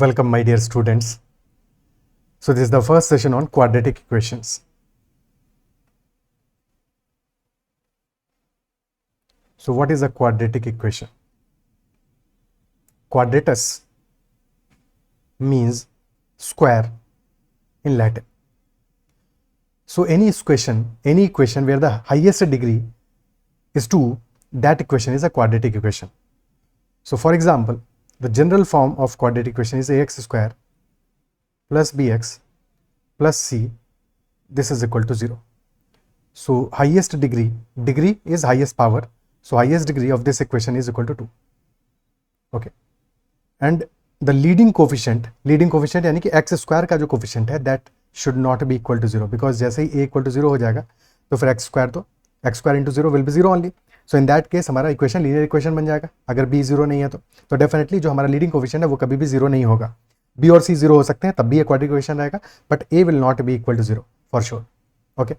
Welcome, my dear students. So this is the first session on quadratic equations. So what is a quadratic equation? Quadratus means square in Latin. So any equation where the highest degree is 2, that equation is a quadratic equation. So for example, the general form of quadratic equation is ax square plus bx plus c, this is equal to 0. So highest degree is highest power, so highest degree of this equation is equal to 2. Okay, and the leading coefficient यानी कि x square का जो coefficient है that should not be equal to 0, because जैसे ही a equal to 0 हो जाएगा तो फिर x square into 0 will be 0 only. So in that case हमारा इक्वेशन लीनियर इक्वेशन बन जाएगा. अगर b 0 नहीं है तो डेफिनेटली जो हमारा लीडिंग कोफिशिएंट है वो कभी भी 0 नहीं होगा. b और c 0 हो सकते हैं, तब भी क्वाड्रेटिक इक्वेशन रहेगा, but a will not be equal to 0 for sure. Okay,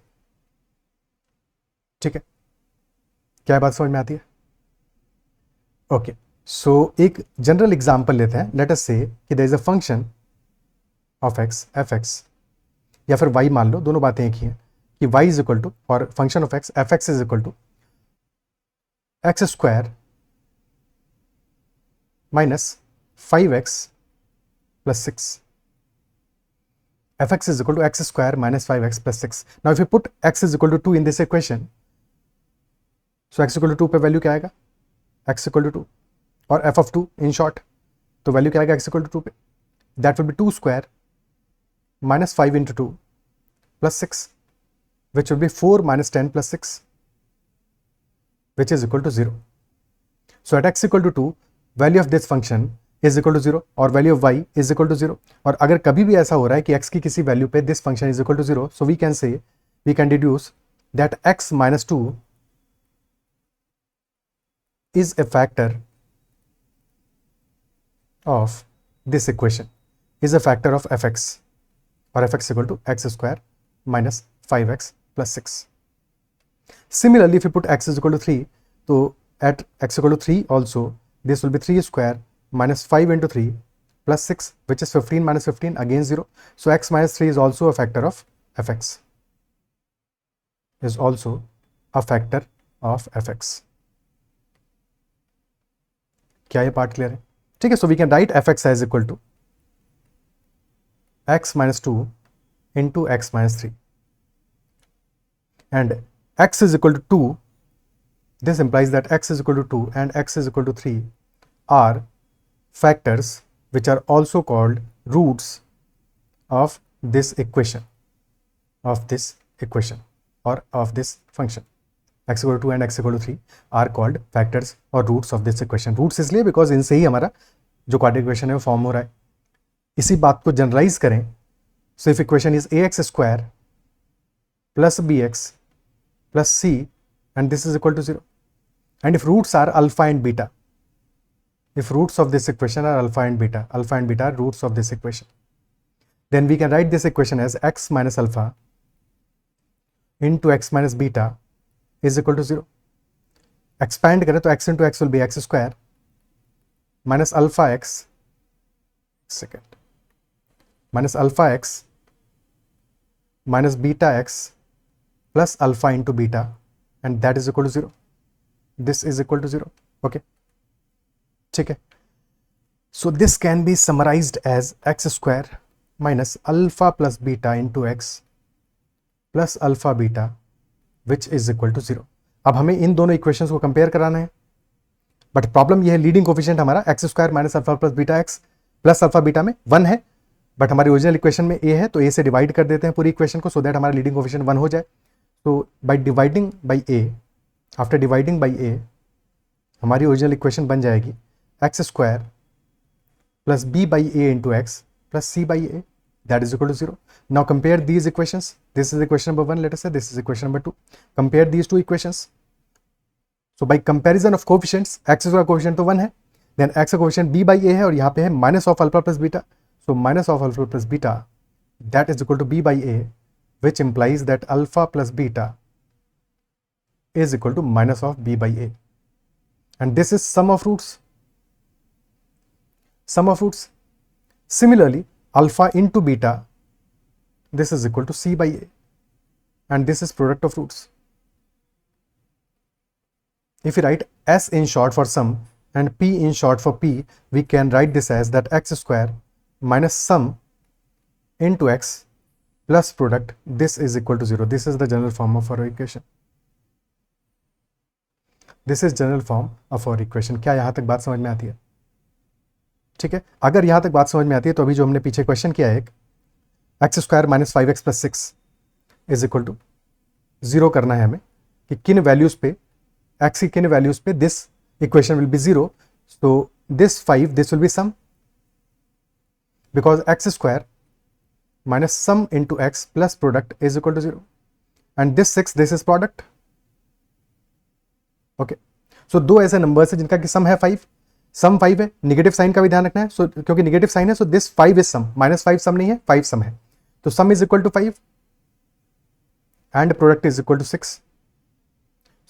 ठीक है, क्या बात समझ में आती है? ओके, सो एक जनरल एग्जांपल लेते हैं. लेट अस से कि there is a function of x f(x) या फिर y मान लो, दोनों बातें एक ही हैं कि y इज इक्वल टू, और function of x f(x) is equal to x square minus 5x plus 6. fx is equal to x square minus 5x plus 6. Now if you put x is equal to 2 in this equation, so x equal to 2 पे value क्या आएगा? x equal to 2, और f of 2 in short, तो value क्या आएगा x equal to 2 पे? That will be 2 square minus 5 into 2 plus 6, which will be 4 minus 10 plus 6, which is equal to 0. So at x equal to 2, value of this function is equal to 0 और value of y is equal to 0. और अगर कभी भी ऐसा हो रहा है कि x की किसी वैल्यू पे this function is equal to 0, so we can deduce that x minus 2 is a factor of this equation, is a factor of fx, or fx equal to x square minus 5x plus 6. Similarly, if you put x is equal to 3, so at x equal to 3 also, this will be 3 square minus 5 into 3 plus 6, which is 15 minus 15, again 0. So x minus 3 is also a factor of fx, is also a factor of fx. क्या ये part clear है? ठीक है, so we can write fx as equal to x minus 2 into x minus 3, and x is equal to 2. This implies that x is equal to 2 and x is equal to 3 are factors which are also called roots of this equation, or of this function. x equal to 2 and x equal to 3 are called factors or roots of this equation. Roots इसलिए because इनसे ही हमारा जो quadratic equation है वो form हो रहा है. इसी बात को जनरलाइज करें, सो if equation is ax square plus bx plus c and this is equal to 0, and if roots are alpha and beta, if roots of this equation are alpha and beta are roots of this equation, then we can write this equation as x minus alpha into x minus beta is equal to 0. Expand करें तो x into x will be x square minus alpha x minus beta x plus alpha into beta, and that is equal to 0. This is equal to 0. Okay, ठीक है. So this can be summarized as x square minus alpha plus beta into x plus alpha beta, which is equal to 0. अब हमें इन दोनों equations को compare कराना है, but problem यह है लीडिंग कोफिशिएंट हमारा x square minus alpha plus beta x plus alpha beta में 1 है, बट हमारी ओरिजिनल इक्वेशन में a है, तो a से डिवाइड कर देते हैं पूरी इक्वेशन को, सो दैट हमारा लीडिंग कोफिशिएंट 1 हो जाए. तो by dividing by a, after dividing by a, हमारी ओरिजिनल इक्वेशन बन जाएगी x square plus b by a into x plus c by a, that is equal to 0. Now compare these equations. This is equation number 1, let us say this is equation number 2. Compare these two equations. So by comparison of coefficients, x का coefficient तो 1 है, then x का coefficient b by a है, और यहाँ पे है minus of alpha plus beta. So minus of alpha plus beta, that is equal to b by a, which implies that alpha plus beta is equal to minus of b by a. And this is sum of roots. Similarly, alpha into beta, this is equal to C by A, and this is product of roots. If we write S in short for sum and P in short for P, we can write this as that x square minus sum into x plus product, this is equal to 0. This is the general form of our equation. This is general form of our equation. क्या यहाँ तक बात समझ में आती है? ठीक है, अगर यहाँ तक बात समझ में आती है तो अभी जो हमने पीछे क्वेश्चन किया है, एक x square minus 5x plus 6 is equal to 0 करना है हमें कि किन वैल्यूज पे, एक्स की किन वैल्यूज पे this equation will be 0. So this 5, this will be sum, because x square minus sum into x plus product is equal to 0, and this 6, this is product. Okay, सो दो ऐसे numbers है जिनका कि सम है 5, सम 5 है, निगेटिव साइन का भी ध्यान रखना है. सो क्योंकि निगेटिव साइन है, सो दिस 5 इज सम, -5 सम नहीं है, 5 सम है, तो sum is equal to 5 and product is equal to 6.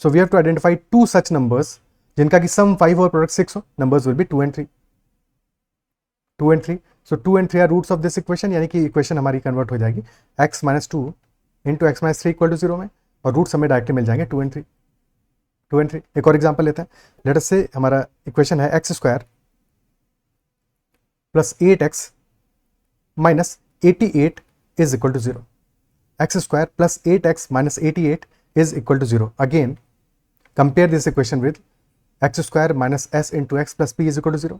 So we have to identify 2 such numbers जिनका कि सम 5 और प्रोडक्ट 6 हो. Numbers will be 2 and 3. 2 and 3. So 2 and 3 are roots of this equation, यानी कि equation हमारी convert हो जाएगी x minus 2 into x minus 3 equal to 0 में, और रूट्स हमें डायरेक्टली मिल जाएंगे 2 and 3. 2 and 3. एक और एग्जांपल लेते हैं. लेट अस से हमारा इक्वेशन है x square plus 8x minus 88 is equal to 0. X square plus 8x minus 88 is equal to 0. Again compare this equation with x square minus s into x plus p is equal to 0.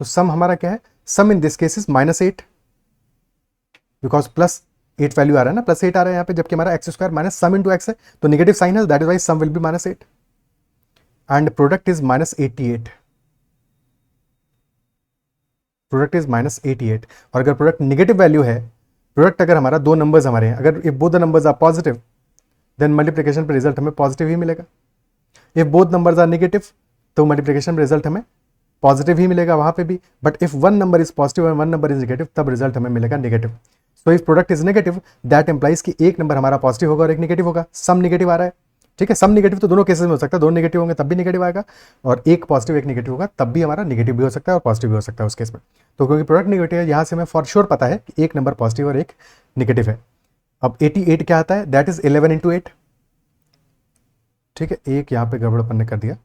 तो sum हमारा क्या है? Sum in this case is -8, because plus 8 value आ रहा है ना, plus 8 आ रहा है यहाँ पे, जबकि हमारा x square minus sum into x है, तो नेगेटिव साइन है, that is y sum will be -8 and product is -88. Product is -88. और अगर प्रोडक्ट नेगेटिव वैल्यू है, प्रोडक्ट अगर हमारा दो नंबर्स हमारे हैं, अगर if both the numbers are positive then multiplication पे रिजल्ट हमें पॉजिटिव ही मिलेगा. If both numbers are negative तो मल्टीप्लिकेशन पे रिजल्ट हमें पॉजिटिव ही मिलेगा वहां पे भी. But if one number is positive और वन नंबर इज नेगेटिव, तब रिजल्ट हमें मिलेगा negative. So if product is negative that implies कि एक नंबर हमारा पॉजिटिव होगा और एक नेगेटिव होगा. सम नेगेटिव आ रहा है, ठीक है, सम नेगेटिव तो दोनों केसेस में हो सकता है, दोनों नेगेटिव होंगे तब भी नेगेटिव आएगा, और एक पॉजिटिव एक नेगेटिव होगा तब भी हमारा नेगेटिव भी हो सकता है और पॉजिटिव भी हो सकता है उस केस में. तो क्योंकि प्रोडक्ट नेगेटिव है, यहाँ से हमें फॉर श्योर पता है कि एक नंबर पॉजिटिव और एक नेगेटिव है. अब 88 क्या आता है? That is 11 into 8. ठीक है, एक यहाँ पे गड़बड़ अपन ने कर दिया,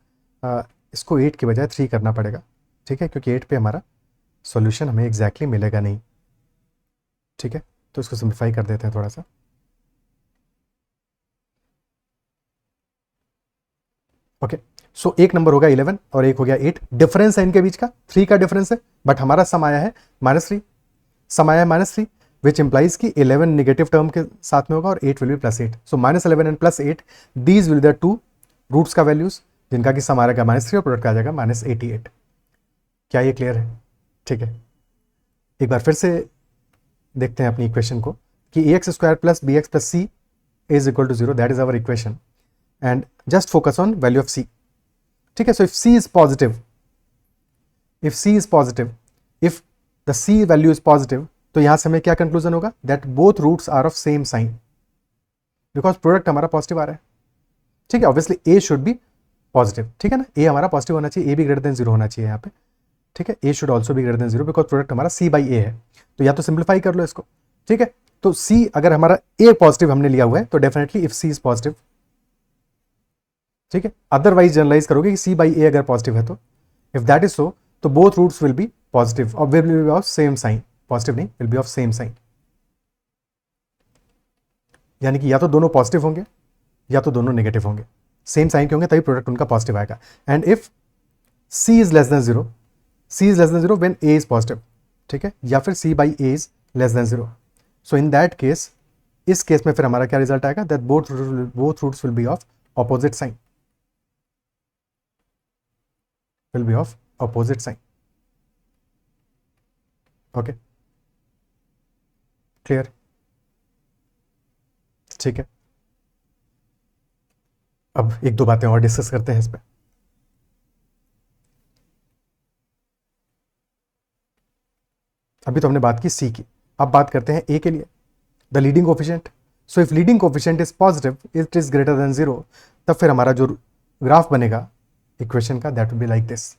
इसको 8 की बजाय 3 करना पड़ेगा. ठीक है, क्योंकि 8 पे हमारा सॉल्यूशन हमें एग्जैक्टली मिलेगा नहीं. ठीक है, तो इसको सिंप्लीफाई कर देते हैं थोड़ा सा. ओके, सो एक नंबर होगा 11 और एक हो गया 8. डिफरेंस है इनके बीच का, 3 का डिफरेंस है, बट हमारा सम आया है -3. सम आया है -3 विच इंप्लाइज कि 11 नेगेटिव टर्म के साथ में होगा और 8 will be +8. So -11 and +8, these will the 2 roots का वैल्यूज जिनका कि सम आ जाएगा -3 और प्रोडक्ट आ जाएगा -88. क्या ये क्लियर है? ठीक है, एक बार फिर से देखते हैं अपनी इक्वेशन को कि ax square plus bx plus c is equal to 0. That is our equation and just focus on value of c. ठीक है, so if c is positive, if the c value is positive, तो यहां से हमें क्या conclusion होगा? That both roots are of same sign, because product हमारा positive आ रहा है. ठीक है, obviously a should be positive. ठीक है ना, a हमारा पॉजिटिव होना चाहिए, a भी ग्रेटर देन 0 होना चाहिए यहाँ पे. ठीक है, a शुड ऑल्सो भी ग्रेटर देन 0 बिकॉज प्रोडक्ट हमारा c बाई a है. तो या तो सिंप्लीफाई कर लो इसको. ठीक है, तो c अगर हमारा a पॉजिटिव हमने लिया हुआ है तो definitely if c is positive. ठीक है, अदरवाइज जनरलाइज करोगे कि c बाई a अगर पॉजिटिव है तो इफ दैट इज सो, तो both roots will be positive और will be of same sign. Positive नहीं, will be of same sign, यानी कि या तो दोनों पॉजिटिव होंगे या तो दोनों नेगेटिव होंगे. सेम साइन के होंगे तभी प्रोडक्ट उनका पॉजिटिव आएगा. And if c is less than 0, c is less than 0 when a is positive. ठीक है, या फिर c by a is less than 0. So in that case, इस केस में फिर हमारा क्या रिजल्ट आएगा? that both roots will be of opposite sign. Will be of opposite sign. Okay, clear? ठीक है, अब एक दो बातें और डिस्कस करते हैं इस पे. अभी तो हमने बात की सी की, अब बात करते हैं ए के लिए. The leading coefficient. So if leading coefficient is positive, it is greater then 0, तब फिर हमारा जो ग्राफ बनेगा इक्वेशन का that will be like this.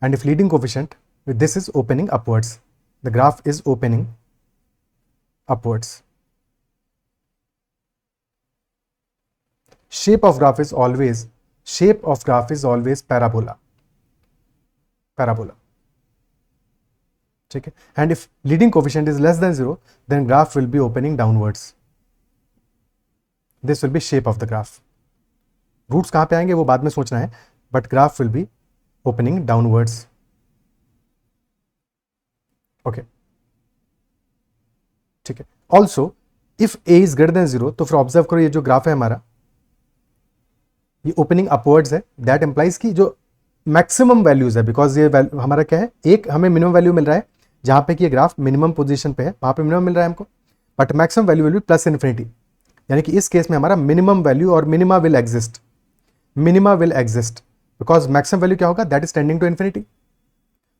And if leading coefficient, this is opening upwards, the graph is opening upwards. Shape of graph is always parabola. ठीक है. And if leading coefficient is less than 0, then graph will be opening downwards. This will be shape of the graph. Roots कहाँ पे आएंगे वो बाद में सोचना है, but graph will be opening downwards. Okay. ठीक है. Also if A is greater then 0, तो फिर ऑब्जर्व करो ये जो ग्राफ है हमारा, ये ओपनिंग अपवर्ड्स है. दैट एम्प्लाइज की जो मैक्सिमम वैल्यूज है, बिकॉज ये हमारा क्या है, एक हमें मिनिमम वैल्यू मिल रहा है जहां पे कि ये ग्राफ मिनिमम पोजीशन पे है, वहां पे मिनिमम मिल रहा है हमको, but maximum value will be plus infinity. यानी कि इस केस में हमारा मिनिमम वैल्यू और minima will exist. Because maximum value क्या होगा, that is tending to infinity.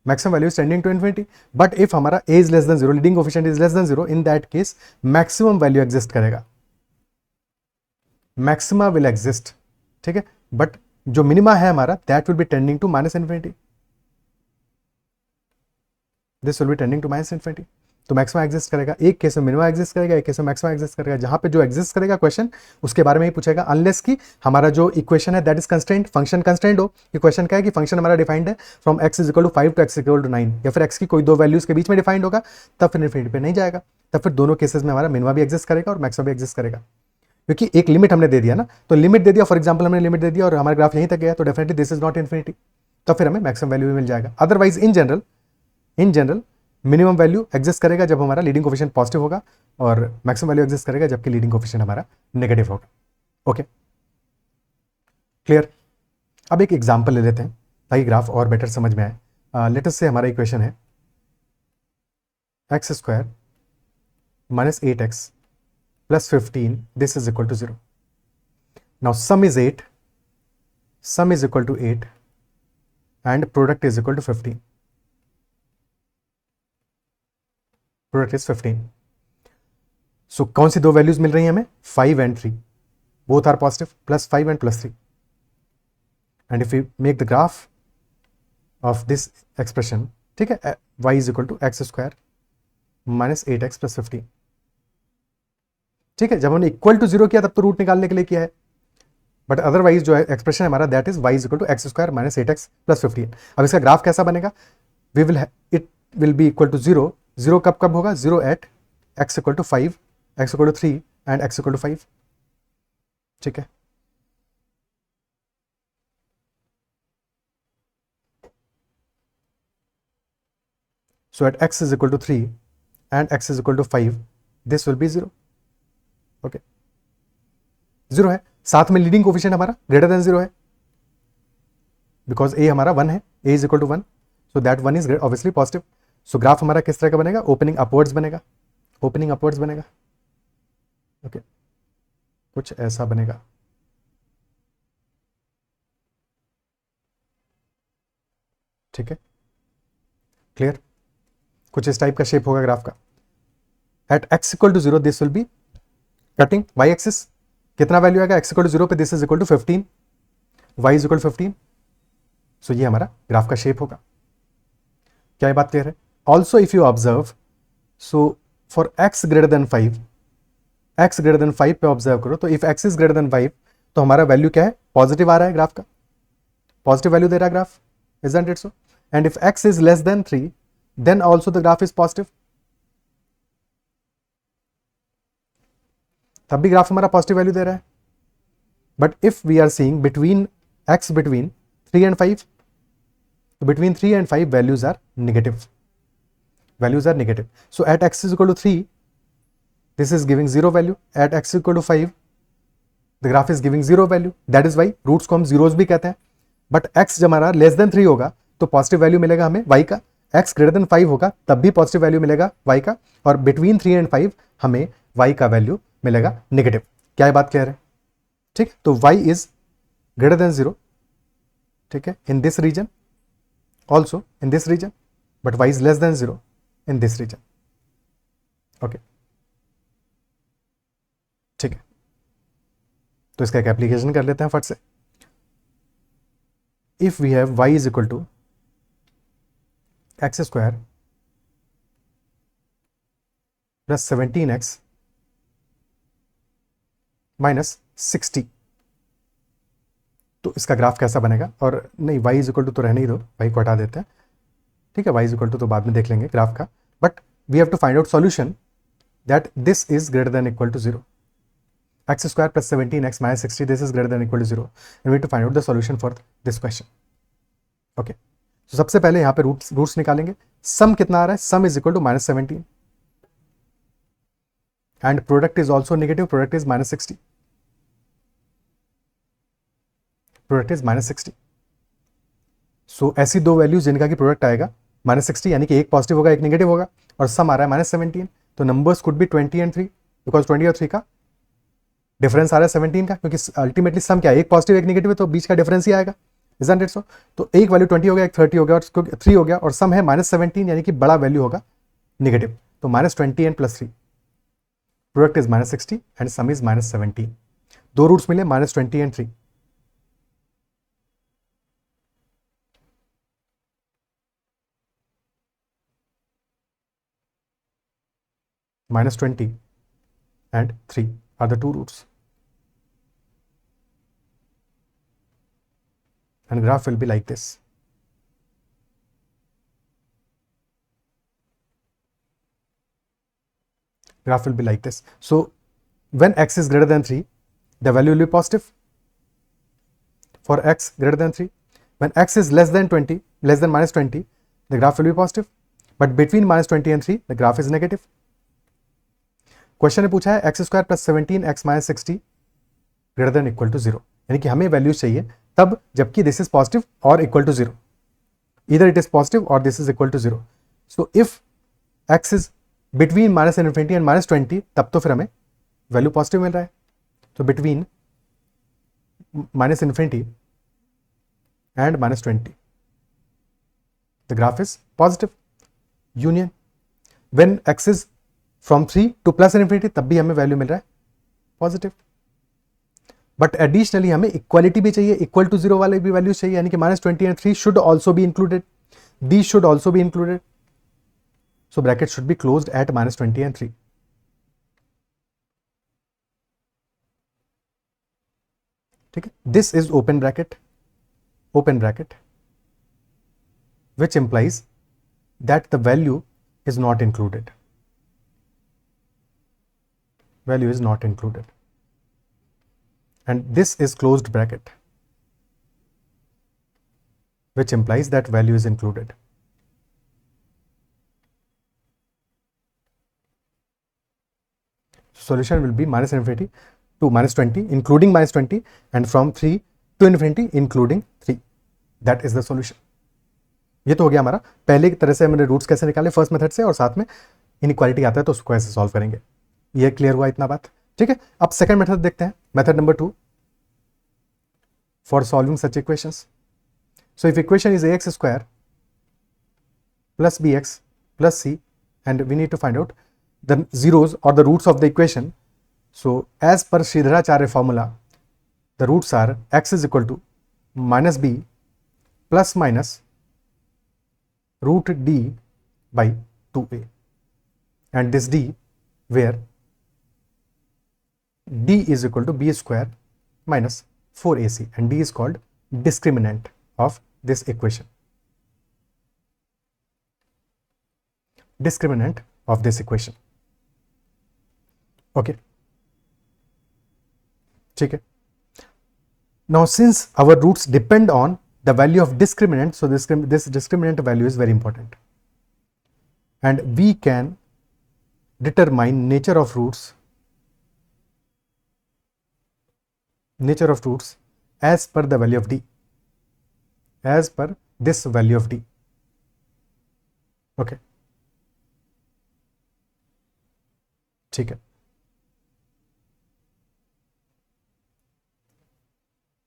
Maximum value is tending to infinity. But if हमारा a is less than 0, leading coefficient is less than 0, in that case maximum value exist करेगा, maxima will exist. ठीक है. But जो minima है हमारा, that will be tending to minus infinity. This will be tending to minus infinity. तो maxima exist करेगा, एक case में मिनिमा एग्जिस्ट करेगा, एक केस में मैक्सिमा एग्जिस्ट करेगा. जहां पे जो एग्जिस्ट करेगा क्वेश्चन उसके बारे में ही पूछेगा, अनलेस कि हमारा जो इक्वेशन है that is constraint, function constraint हो. कि क्वेश्चन क्या है कि फंक्शन हमारा डिफाइंड है from x is equal to 5 to x equal to 9, या फिर x की कोई दो वैल्यूज के बीच में डिफाइंड होगा, तब फिर इन्फिनिटी पे नहीं जाएगा. तब फिर दोनों केसेस में हमारा मिनिमा भी एग्जिस्ट करेगा और मैक्सिमा भी एग्जिस्ट करेगा, क्योंकि एक लिमिट हमने दे दिया ना. तो लिमिट दे दिया, फॉर एग्जाम्पल हमने लिमिट दे दिया और हमारा ग्राफ यहीं तक गया, तो definitely this is not infinity. तो फिर हमें मैक्सिमम वैल्यू भी मिल जाएगा. Otherwise in general minimum value exist करेगा जब हमारा लीडिंग कोफिशिएंट पॉजिटिव होगा, और मैक्सिमम वैल्यू एग्जिस्ट करेगा जबकि लीडिंग कोफिशिएंट हमारा नेगेटिव होगा. Okay, clear. अब एक एग्जांपल ले लेते हैं ताकि ग्राफ और बेटर समझ में आए. लेट अस से हमारा इक्वेशन है x square minus 8x plus 15, this is equal to 0. Now sum is 8, sum is equal to 8 and product is equal to 15. Product is 15. So कौन सी दो वैल्यूज मिल रही हैं हमें, 5 and 3, both are positive, plus 5 and plus 3. And if you make the graph of this expression, ठीक है, y is equal to x square minus 8x plus 15. ठीक है, जब हमने इक्वल टू 0 किया तब तो रूट निकालने के लिए किया है, बट अदरवाइज जो एक्सप्रेशन है हमारा that is y is equal to x square minus 8x plus 15. अब इसका ग्राफ कैसा बनेगा, it will be equal to 0. 0 कब होगा, 0 at x equal to 5, x equal to 3 and x equal to 5. ठीक है, so at x is equal to 3 and x is equal to 5, this will be 0. okay, 0 है. साथ में leading coefficient हमारा greater than 0 है, because a हमारा 1 है, a is equal to 1, so that 1 is obviously positive. So graph हमारा किस तरह का बनेगा, ओपनिंग अपवर्ड्स बनेगा, ओपनिंग अपवर्ड्स बनेगा. ओके, कुछ ऐसा बनेगा. ठीक है, क्लियर. कुछ इस टाइप का शेप होगा ग्राफ का. At x equal to 0 this will be cutting y axis. कितना वैल्यू आएगा, x इक्वल टू 0 पे this is equal to 15, y is equal to 15. So ये हमारा ग्राफ का शेप होगा. क्या ये बात क्लियर है? Also if you observe, so for x greater than 5, x greater than 5 पे ऑब्जर्व करो, तो if x is greater than 5 तो हमारा वैल्यू क्या है, पॉजिटिव आ रहा है ग्राफ का, पॉजिटिव वैल्यू दे रहा है graph, isn't it so? And if x is less than 3 then also the graph is positive. तब भी ग्राफ हमारा पॉजिटिव वैल्यू दे रहा है. But if we are seeing between x between 3 and 5, between 3 and 5 values are negative. So at x is equal to 3, this is giving 0 value. At x is equal to 5, the graph is giving 0 value. That is why roots को हम zeros भी कहते हैं. But x जब हमारा less than 3 होगा तो positive value मिलेगा हमें y का, x ग्रेटर देन 5 होगा तब भी पॉजिटिव वैल्यू मिलेगा y का, और बिटवीन 3 एंड 5 हमें y का वैल्यू मिलेगा नेगेटिव. क्या ये बात क्लियर है? ठीक, तो y इज ग्रेटर देन 0, ठीक है, in this region, also in this region, but y is less than 0 in this region. Okay, ठीक है. तो इसका एक एप्लीकेशन कर लेते हैं फट से. If we have y is equal to x square plus 17x minus 60, तो इसका ग्राफ कैसा बनेगा? और नहीं, y इज इक्वल टू तो रहने ही दो, y को हटा देते हैं, ठीक है, y इज इक्वल टू तो बाद में देख लेंगे ग्राफ का, but we have to find out solution that this is greater than equal to 0. x square plus 17x minus 60, this is greater than equal to 0, and we need to find out the solution for this question. Okay, so सबसे पहले यहाँ पे roots निकालेंगे. सम कितना आ रहा है? Sum is equal to -17 and product is also negative, product is -60, product is -60. सो ऐसी दो वैल्यूज जिनका की प्रोडक्ट आएगा -60, यानी कि एक पॉजिटिव होगा एक नेगेटिव होगा, और सम आ रहा है -17, तो numbers could be 20 and 3, because 20 और 3 का डिफरेंस आ रहा है 17 का, क्योंकि अल्टीमेटली सम क्या है? एक पॉजिटिव एक नेगेटिव है, तो बीच का डिफरेंस ही आएगा, इजंट इट सो? तो एक वैल्यू 20 हो गया, एक 30 हो गया, और 3 हो गया, और सम है -17, यानी कि बड़ा वैल्यू होगा नेगेटिव, तो -20 and +3, product is -60 and sum is -17. दो रूट्स मिले, -20 and 3. -20 and 3 are the two roots, and graph will be like this. Graph will be like this. So when x is greater than 3, the value will be positive for x greater than 3. When x is less than 20, less than -20, the graph will be positive, but between -20 and 3, the graph is negative. Question ने पूछा है x square plus 17x minus 60 greater than equal to 0, यानी कि हमें value चाहिए तब जबकि this is positive और इक्वल टू 0, इधर इट इज पॉजिटिव और this is equal to 0. So if x is between -∞ and -20, तब तो फिर हमें वैल्यू पॉजिटिव मिल रहा है. तो between -∞ and -20, the graph is positive. Union when x is from 3 to +∞, तब भी हमें वैल्यू मिल रहा है पॉजिटिव. बट एडिशनली हमें इक्वालिटी भी चाहिए, इक्वल टू 0 वाले भी वैल्यू चाहिए, यानी कि -20 and 3 should also be included, these should also be included. So bracket should be closed eight -20 and 3. ठीक है, this is open bracket which implies that the value is not included. Value is not included, and this is closed bracket which implies that value is included. Solution will be -∞ to -20 including -20, and from 3 to ∞ including 3. That is the solution. ये तो हो गया हमारा पहले की तरह से हमने रूट्स कैसे निकाले फर्स्ट मेथड से, और साथ में इनइक्वालिटी आता है तो उसको कैसे सॉल्व करेंगे. ये क्लियर हुआ इतना बात? ठीक है, अब सेकंड मेथड देखते हैं, method number 2 for solving such equations. So if equation is ax square plus bx plus c and we need to find out the zeros or the roots of the equation. So as per Sridharacharya formula, the roots are x is equal to -b plus minus root d by 2a, and this d where d is equal to b square minus 4ac, and d is called discriminant of this equation. Discriminant of this equation. Okay. ठीक है. Now since our roots depend on the value of discriminant, so this discriminant value is very important, and we can determine nature of roots as per the value of d, as per this value of d. Okay, ठीक है.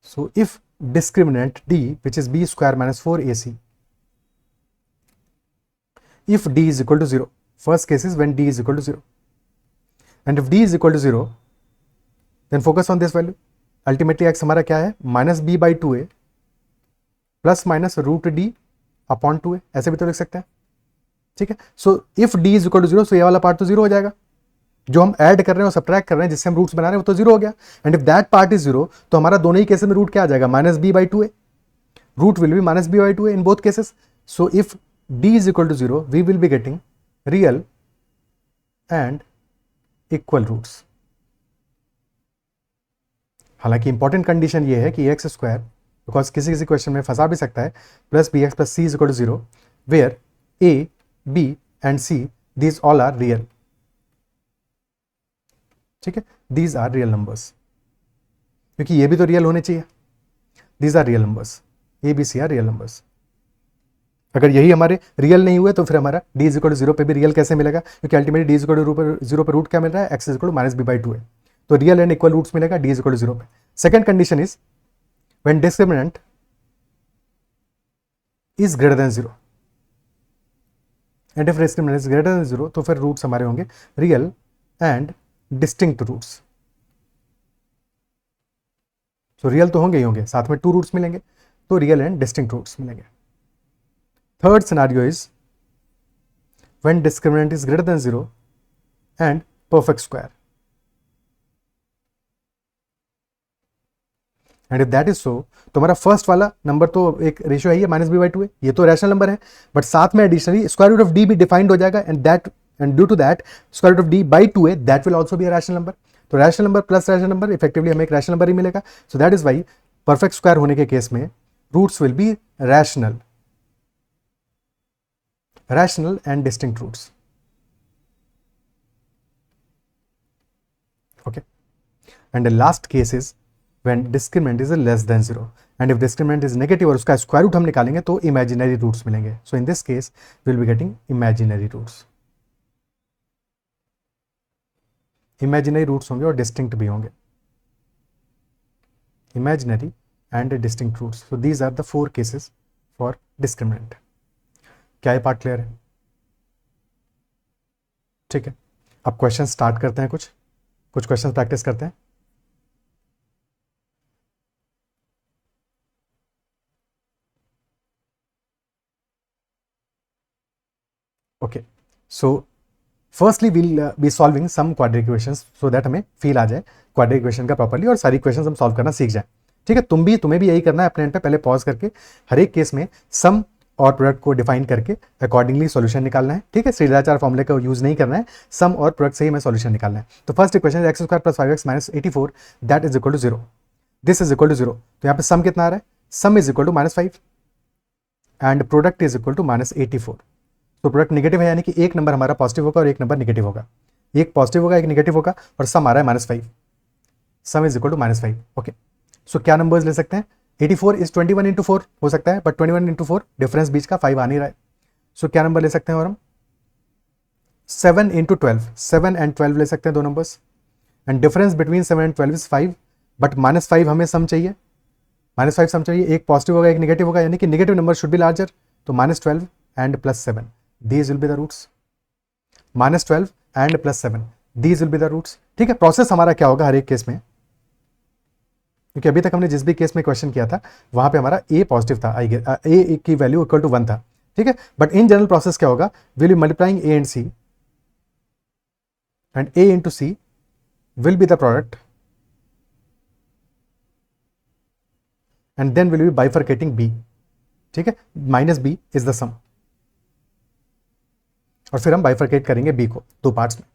So if discriminant d, which is b square minus 4ac, if d is equal to 0, first case is when d is equal to 0, and if d is equal to 0, then focus on this value. Ultimately x हमारा क्या है? -b by 2a plus minus root d upon 2a, ऐसे भी तो लिख सकते हैं. ठीक है, so if d is equal to 0, so ये वाला पार्ट तो 0 हो जाएगा, जो हम ऐड कर रहे हैं और सब्ट्रैक्ट कर रहे हैं, जिससे हम रूट्स बना रहे हैं, वो तो जीरो हो गया. And if that part is zero, तो हमारा दोनों ही केसेस में रूट क्या आ जाएगा, minus b by two a. Root will be minus b by two a in both cases. So if d is equal to zero, we will be getting real and equal roots. हालांकि important condition ये है कि x square, because किसी किसी question में फंसा भी सकता है, plus b x plus c is equal to zero, where a b and c these all are real. ठीक है, दीज आर रियल नंबर्स, क्योंकि ये भी तो रियल होने चाहिए. These are real numbers, A B C are real numbers. अगर यही हमारे रियल नहीं हुए तो फिर हमारा D is equal to zero पे भी रियल कैसे मिलेगा, क्योंकि ultimately D is equal to zero पे रूट क्या मिल रहा है, x is equal to minus b by two है. तो रियल एंड इक्वल रूट्स मिलेगा D is equal to zero पे. Second condition is when discriminant is greater than zero, and if discriminant is greater than zero, तो फिर roots हमारे होंगे real and distinct roots. तो real तो होंगे ही होंगे, साथ में टू रूट्स मिलेंगे, तो रियल एंड डिस्टिंक्ट रूट्स मिलेंगे. Third scenario is when discriminant is greater than zero and perfect square. And if that is so, तो हमारा फर्स्ट वाला नंबर तो एक रेशियो है ये माइनस बी बाई टू है, ये तो रैशनल नंबर है, बट साथ में additionally square root of D भी डिफाइंड हो जाएगा, and due to that square root of D by two है, that will also be a rational number. तो rational number plus rational number, effectively हमें एक रैशनल नंबर ही मिलेगा. So that is why perfect square होने के case में roots will be rational and distinct roots. Okay, and the last case is when discriminant is less than zero, and if discriminant is negative और उसका square root हम निकालेंगे तो imaginary roots मिलेंगे. So in this case we will be getting imaginary roots. Imaginary roots होंगे और distinct भी होंगे. Imaginary and distinct roots. So these are the four cases for discriminant. क्या ये पार्ट क्लियर है? ठीक है, अब क्वेश्चन स्टार्ट करते हैं. कुछ क्वेश्चन प्रैक्टिस करते हैं. Okay, so firstly will be solving some quadratic equations so that हमें फील आ जाए क्वाड्रेटिक इक्वेशन का प्रॉपर्ली, और सारी इक्वेशंस हम सॉल्व करना सीख जाए. ठीक है, तुम्हें भी यही करना है अपने एंड पे. पहले पॉज करके हर एक केस में सम और प्रोडक्ट को डिफाइन करके अकॉर्डिंगली सॉल्यूशन निकालना है. ठीक है, श्रीराचार्य फॉर्मूले का यूज नहीं करना है, सम और प्रोडक्ट से ही हमें सॉल्यूशन निकालना है. तो first equation x square plus 5x minus 84 that is equal to zero. This is equal to zero. तो यहाँ पे सम कितना आ रहा है, sum is equal to minus 5 and product is equal to minus 84. तो प्रोडक्ट नेगेटिव है, यानी कि एक नंबर हमारा पॉजिटिव होगा और एक नंबर नेगेटिव होगा. एक पॉजिटिव होगा एक नेगेटिव होगा, और सम आ रहा है minus 5. Sum is equal to minus 5. Okay, so क्या नंबर्स ले सकते हैं, 84 इज 21 इंटू 4 हो सकता है, बट 21 इंटू 4 डिफरेंस बीच का 5 आ नहीं रहा है. सो क्या नंबर ले सकते हैं, और हम 7 इंटू 12, 7 एंड 12 ले सकते हैं, दो numbers. And difference between 7 and 12 is 5, but minus 5 हमें सम चाहिए. माइनस 5 सम चाहिए, एक पॉजिटिव होगा एक नेगेटिव होगा, यानी कि negative number should be larger. तो minus 12 and plus 7, these will be the roots. Minus 12 and plus 7, these will be the roots. ठीक है, प्रोसेस हमारा क्या होगा हर एक केस में, क्योंकि अभी तक हमने जिस भी केस में क्वेश्चन किया था वहां पे हमारा ए पॉजिटिव था, ए की वैल्यू इक्वल टू 1 था. ठीक है, बट इन जनरल प्रोसेस क्या होगा, will be multiplying a and c, and a into c will be the product, and then will be bifurcating b. ठीक है, minus b is the sum, और फिर हम बाइफरकेट करेंगे बी को दो पार्ट्स में.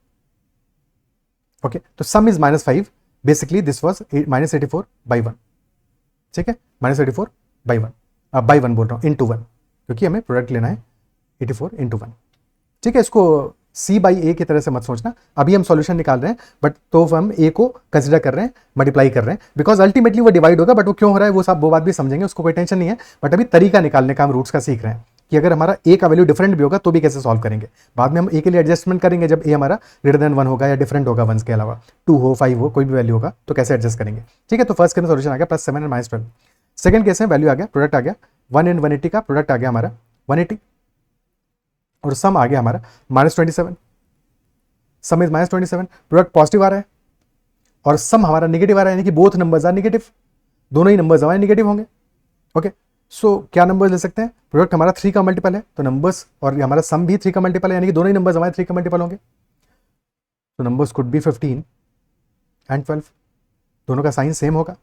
ओके, तो sum is minus 5, basically this was minus 84 by 1. ठीक है, माइनस 84 बाई 1, बाई 1 बोल रहा हूँ, इंटू 1, क्योंकि हमें प्रोडक्ट लेना है 84 इंटू 1. ठीक है, इसको सी बाई ए की तरह से मत सोचना, अभी हम सॉल्यूशन निकाल रहे हैं, बट तो हम ए को कंसिडर कर रहे हैं, मल्टीप्लाई कर रहे हैं, बिकॉज अल्टीमेटली वो डिवाइड होगा, बट वो क्यों हो रहा है वो बात भी समझेंगे, उसको कोई टेंशन नहीं है. बट अभी तरीका निकालने का हम रूट्स का सीख रहे हैं कि अगर हमारा ए का वैल्यू डिफरेंट भी होगा तो भी कैसे सॉल्व करेंगे. बाद में हम ए के लिए एडजस्टमेंट करेंगे जब ए हमारा ग्रेटर देन 1 होगा या डिफरेंट होगा 1 के अलावा, 2 हो 5 हो कोई भी वैल्यू होगा तो कैसे एडजस्ट करेंगे. ठीक है, तो फर्स्ट केस में सॉल्यूशन आ गया plus 7 and minus 12. Second case में वैल्यू आ गया, प्रोडक्ट आ गया 1 एंड 180 का, प्रोडक्ट आ गया हमारा 180, और सम आ गया हमारा minus 27. Sum is minus 27, product positive आ रहा है और सम हमारा नेगेटिव आ रहा है, यानी कि बोथ नंबर्स आर नेगेटिव, दोनों ही नंबर्स हमारे नेगेटिव होंगे. ओके, सो क्या नंबर्स ले सकते हैं, प्रोडक्ट हमारा 3 का मल्टीपल है, तो नंबर्स और हमारा सम भी 3 का मल्टीपल है, यानी कि दोनों ही नंबर्स हमारे 3 का मल्टीपल होंगे. तो नंबर्स कुड बी 15 एंड 12, दोनों का साइन सेम होगा,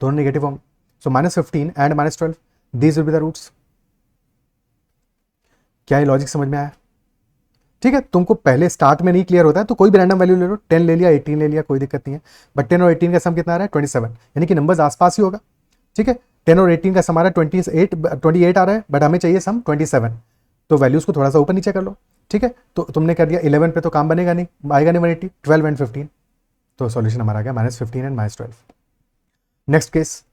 दोनों नेगेटिव होंगे. So -15 and -12, these will be the roots. क्या ये लॉजिक समझ में आया? ठीक है, तुमको पहले स्टार्ट में नहीं क्लियर होता है तो कोई भी रैंडम वैल्यू ले लो, 10 ले लिया, 18 ले लिया, कोई दिक्कत नहीं है. बट 10 और 18 का सम कितना आ रहा है? 27, यानी कि नंबर्स आसपास ही होगा. ठीक है, 10 और 18 का सम आ रहा है 28 आ रहा है, बट हमें चाहिए सम 27. तो वैल्यूज को थोड़ा सा ऊपर नीचे कर लो. ठीक है, तो तुमने कर दिया 11 पे तो काम बनेगा नहीं, आएगा नहीं 180, 12 एंड 15. तो सॉल्यूशन हमारा आ गया -15 and -12. Next case,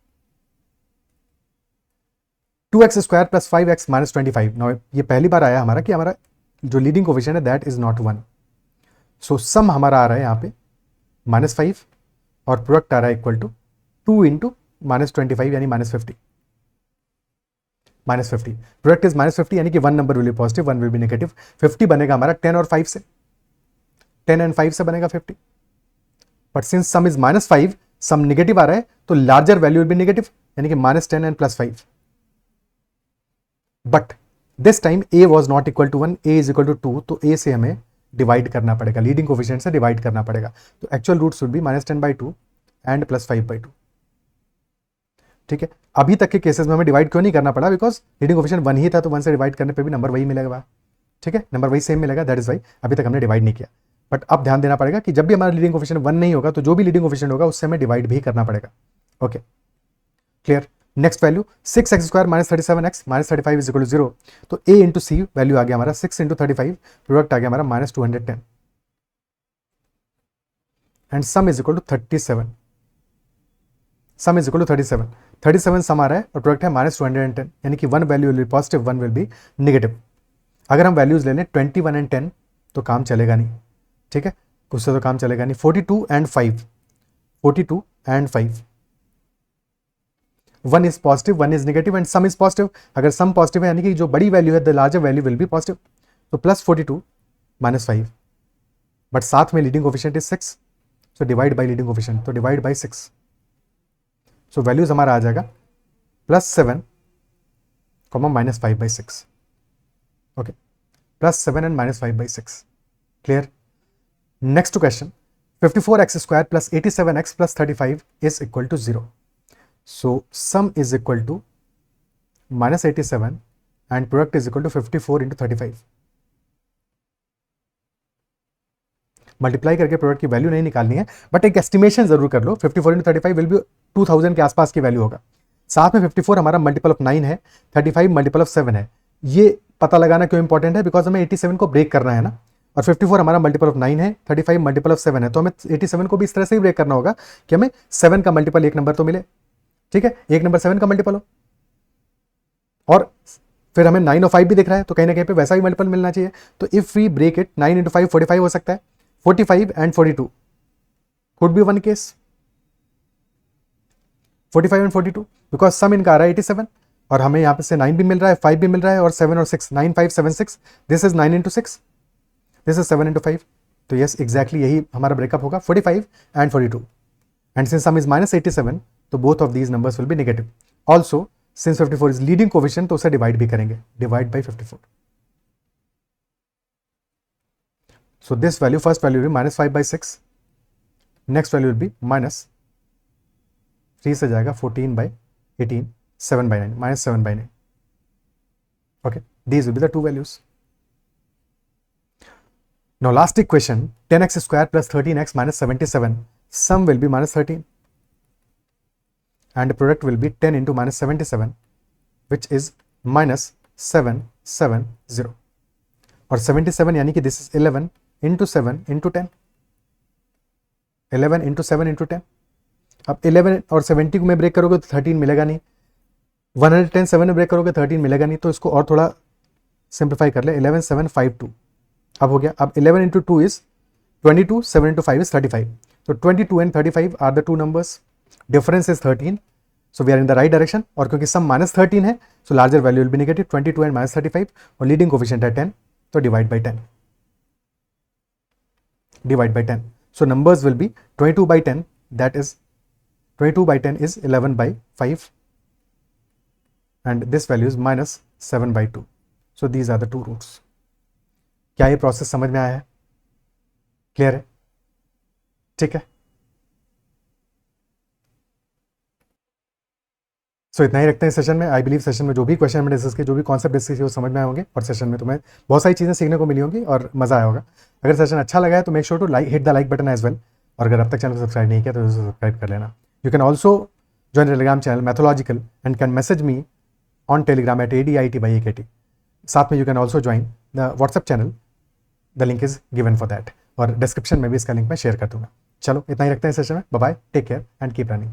2x² + 5x - 25. Now ये पहली बार आया हमारा कि हमारा जो लीडिंग कोफिशिएंट है दैट इज नॉट 1. सो सम हमारा आ रहा है यहाँ पे -5 और प्रोडक्ट आ रहा है इक्वल टू 2 इंटू -25 यानी -50. -50 प्रोडक्ट इज -50 यानी कि 1 number will be positive, 1 will be negative. 50 बनेगा हमारा 10 और 5 से, 10 एंड 5 से बनेगा 50. But since sum is -5, sum negative आ रहा है तो larger value will be negative, यानी कि -10 and +5. But this time a was not equal to 1, a is equal to 2, तो a से हमें डिवाइड करना पड़ेगा, लीडिंग कोफिशिएंट से डिवाइड करना पड़ेगा. तो actual roots would be -10/2 and +5/2. ठीक है, अभी तक के केसेस में हमें डिवाइड क्यों नहीं करना पड़ा? बिकॉज लीडिंग कोफिशिएंट 1 ही था, तो 1 से डिवाइड करने पे भी नंबर वही मिलेगा. ठीक है, नंबर वही सेम मिलेगा, दैट इज वाई अभी तक हमने डिवाइड नहीं किया. बट अब ध्यान देना पड़ेगा कि जब भी हमारा लीडिंग कोफिशिएंट 1 नहीं होगा तो जो भी लीडिंग कोफिशिएंट होगा उससे हमें डिवाइड भी करना पड़ेगा. Okay, clear. Next value 6x² - 37x - 35 is equal to 0. तो a इंटू सी वैल्यू आ गया हमारा 6 इंटू 35, प्रोडक्ट आ गया हमारा -210 and sum is equal to 37. Sum is equal to 37 sum आ रहा है और प्रोडक्ट है -210, यानी कि 1 value will be positive, 1 will be negative. अगर हम वैल्यूज ले लें 21 एंड 10 तो काम चलेगा नहीं. ठीक है, उससे तो काम चलेगा नहीं. 42 and 5, 42 and 5, 1 is positive, 1 is negative and sum is positive. अगर सम पॉजिटिव है यानी कि जो बड़ी वैल्यू है the larger value will be positive. तो +42 -5, बट साथ में leading coefficient is 6, so divide by leading coefficient, तो डिवाइड बाय 6. सो वैल्यूज हमारा आ जाएगा +7, -5/6. Okay, +7 and -5/6. Clear. Next question, 54x² + 87x + 35 is equal to 0. So sum is equal to -87 and product is equal to 54 into 35. Multiply करके product की value नहीं निकालनी है, but एक एस्टिमेशन जरूर कर लो. 54 into 35 विल बी 2000 के आसपास की वैल्यू होगा. साथ में 54 हमारा मल्टीपल ऑफ 9 है, 35 मल्टीपल ऑफ 7 है. ये पता लगाना क्यों इंपॉर्टेंट है? बिकॉज हमें 87 को ब्रेक करना है ना, और 54 हमारा मल्टीपल ऑफ 9 है, 35 मल्टीपल ऑफ 7 है, तो हमें 87 को भी इस तरह से ही ब्रेक करना होगा कि हमें 7 का मल्टीपल एक नंबर तो मिले. ठीक है, एक नंबर 7 का मल्टीपल हो, और फिर हमें 9 और 5 भी दिख रहा है, तो कहीं ना कहीं पे वैसा ही मल्टीपल मिलना चाहिए. तो if we break it, 9 into 5 45 हो सकता है, 45 and 42 could be one case, 45 and 42, because sum इनका आ रहा है 87 और हमें यहाँ पे से 9 भी मिल रहा है, 5 भी मिल रहा है और 7 और 6, 9 5 7 6, this is 9 into 6, this is 7 into 5. तो यस, एग्जैक्टली यही हमारा ब्रेकअप होगा, 45 and 42. And since sum is -87, तो both of these numbers will be negative. Also since 54 is leading coefficient, तो उसे डिवाइड भी करेंगे, divide by 54. So this value, first value will B -5/6, next value will B -3 से जाएगा 14/18, 7/9, -7/9. Okay, these will be the two values. Now last equation, 10x² + 13x - 77, sum will be -13 and the product will be 10 into -77, which is -770. और 77 यानी कि this is 11 into 7 into 10, 11 into 7 into 10. अब 11 और 70 को में break करोगे तो 13 मिलेगा नहीं, 110 7 में ब्रेक करोगे 13 मिलेगा नहीं, तो इसको और थोड़ा सिंप्लीफाई कर ले, 11 7 5 2. अब हो गया, अब 11 इंटू 2 इज 22, 7 इंटू 5 इज 35. तो 22 and 35 are the two numbers, difference is 13, so we are in the right direction. और क्योंकि सम -13 है, so larger value will be negative, 22 and -35, और लीडिंग कोफिशिएंट है 10, तो divide by 10, divide by 10. So numbers will be 22/10, that is 22/10 is 11/5 and this value is -7/2. So these are the two roots. क्या ये process समझ में आया है? Clear है? ठीक है, सो इतना ही रखते हैं सेशन में। आई बिलीव सेशन में जो भी क्वेश्चन हमने डिस्कस किए, जो भी कॉन्सेप्ट डिस्कस किए, वो समझ में आए होंगे और सेशन में तुम्हें बहुत सारी चीज़ें सीखने को मिली होंगी और मज़ा आया होगा। अगर सेशन अच्छा लगा है तो make sure to hit the like button as well, और अगर अब तक चैनल को सब्सक्राइब नहीं किया तो सब्सक्राइब कर लेना। You can also join Telegram channel Mathological and can message me on Telegram at ADIT/AKT। साथ में you can also join the WhatsApp channel, the link is given for that, और description में भी इसका लिंक मैं share कर दूंगा। चलो इतना ही रखते हैं सेशन में। Bye bye, take care and keep running.